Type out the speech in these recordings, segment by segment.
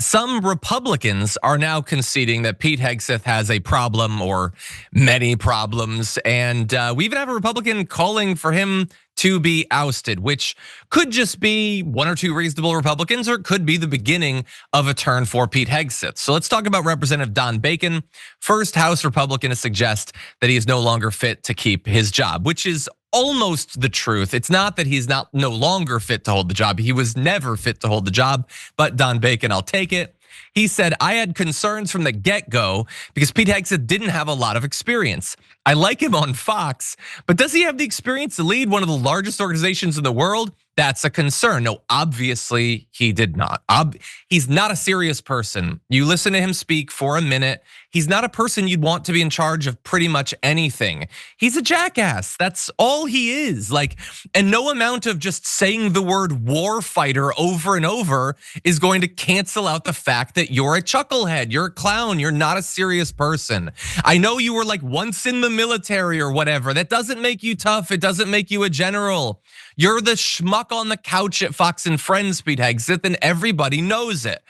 Some Republicans are now conceding that Pete Hegseth has a problem or many problems. And we even have a Republican calling for him to be ousted, which could just be one or two reasonable Republicans, or it could be the beginning of a turn for Pete Hegseth. So let's talk about Representative Don Bacon, first House Republican to suggest that he is no longer fit to keep his job, which is almost the truth. It's not that he's no longer fit to hold the job. He was never fit to hold the job, but Don Bacon, I'll take it. He said, I had concerns from the get-go because Pete Hegseth didn't have a lot of experience. I like him on Fox, but does he have the experience to lead one of the largest organizations in the world? That's a concern. No, obviously he did not. He's not a serious person. You listen to him speak for a minute. He's not a person you'd want to be in charge of pretty much anything. He's a jackass. That's all he is. And no amount of just saying the word war fighter over and over is going to cancel out the fact that you're a chucklehead, you're a clown, you're not a serious person. I know you were once in the military or whatever. That doesn't make you tough. It doesn't make you a general. You're the schmuck on the couch at Fox and Friends, Pete Hegseth, and everybody knows it.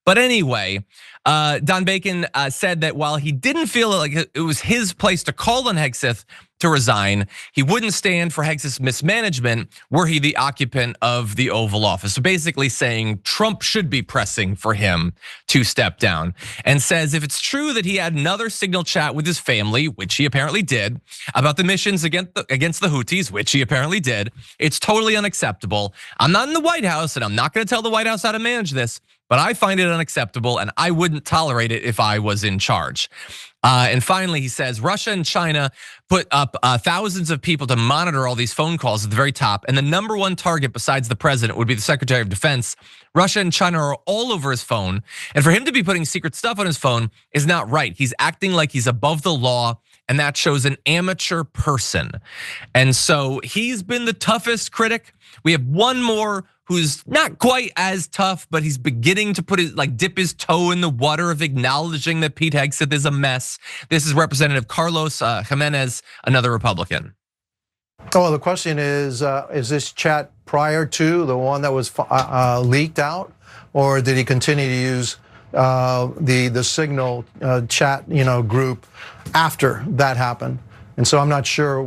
But anyway, Don Bacon said that while he didn't feel like it was his place to call on Hegseth to resign, he wouldn't stand for Hegseth's mismanagement were he the occupant of the Oval Office. So basically saying Trump should be pressing for him to step down, and says if it's true that he had another signal chat with his family, which he apparently did, about the missions against the Houthis, which he apparently did, it's totally unacceptable. I'm not in the White House and I'm not gonna tell the White House how to manage this, but I find it unacceptable and I wouldn't tolerate it if I was in charge. And finally, he says Russia and China put up thousands of people to monitor all these phone calls at the very top. And the number one target besides the president would be the Secretary of Defense. Russia and China are all over his phone. And for him to be putting secret stuff on his phone is not right. He's acting like he's above the law, and that shows an amateur person. And so he's been the toughest critic. We have one more who's not quite as tough, but he's beginning to dip his toe in the water of acknowledging that Pete Hegseth is a mess. This is Representative Carlson Gimenez, another Republican. Well, the question is this chat prior to the one that was leaked out, or did he continue to use the Signal chat group after that happened? And so I'm not sure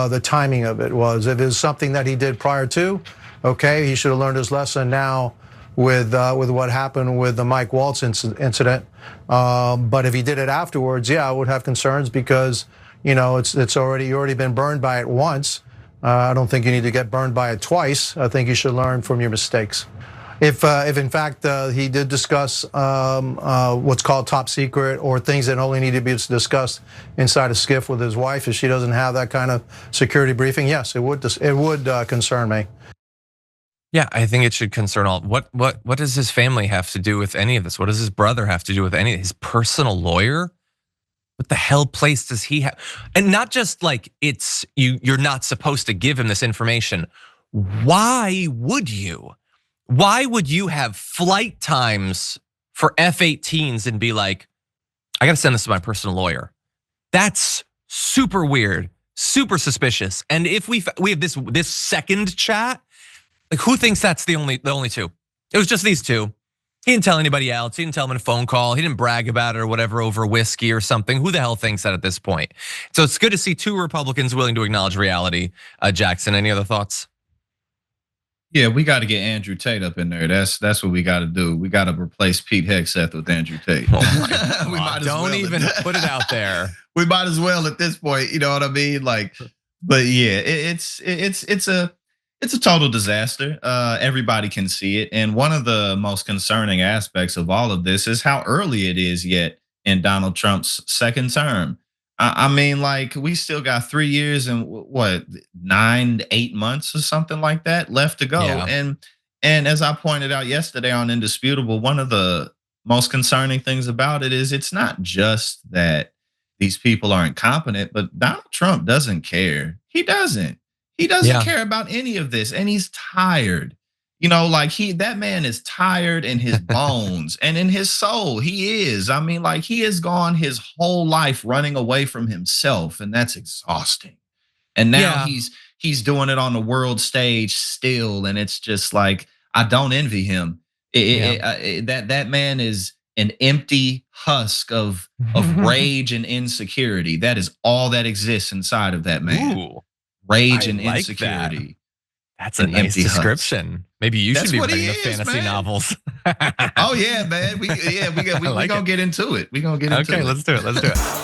the timing of it was. If it was something that he did prior to, okay, he should have learned his lesson now with what happened with the Mike Waltz incident. But if he did it afterwards, yeah, I would have concerns because it's already been burned by it once. I don't think you need to get burned by it twice. I think you should learn from your mistakes. If in fact he did discuss what's called top secret or things that only need to be discussed inside a skiff with his wife, if she doesn't have that kind of security briefing, yes, it would concern me. Yeah, I think it should concern all. What does his family have to do with any of this? What does his brother have to do with any of his personal lawyer? What the hell place does he have? And not just it's you're not supposed to give him this information. Why would you? Why would you have flight times for F-18s and be like, I gotta send this to my personal lawyer? That's super weird, super suspicious. And if we have this second chat, who thinks that's the only two? It was just these two. He didn't tell anybody else. He didn't tell them in a phone call. He didn't brag about it or whatever over whiskey or something. Who the hell thinks that at this point? So it's good to see two Republicans willing to acknowledge reality. Jackson, any other thoughts? Yeah, we got to get Andrew Tate up in there. That's what we got to do. We got to replace Pete Hegseth with Andrew Tate. Oh my God. Don't even put it out there. We might as well at this point. You know what I mean? But yeah, it's a total disaster. Everybody can see it. And one of the most concerning aspects of all of this is how early it is yet in Donald Trump's second term. I mean, we still got 3 years and 9 to 8 months or something like that left to go. Yeah. And as I pointed out yesterday on Indisputable, one of the most concerning things about it is it's not just that these people are incompetent, but Donald Trump doesn't care. He doesn't. He doesn't care about any of this, and he's tired. That man is tired in his bones and in his soul. He is. I mean, he has gone his whole life running away from himself, and that's exhausting. And now he's doing it on the world stage still, and it's just I don't envy him. That man is an empty husk of rage and insecurity. That is all that exists inside of that man. Ooh, Rage I and like insecurity. That's a nice description. Maybe you should be writing the fantasy novels. Oh yeah, man. We gonna get into it. We gonna get into it. Okay, let's do it.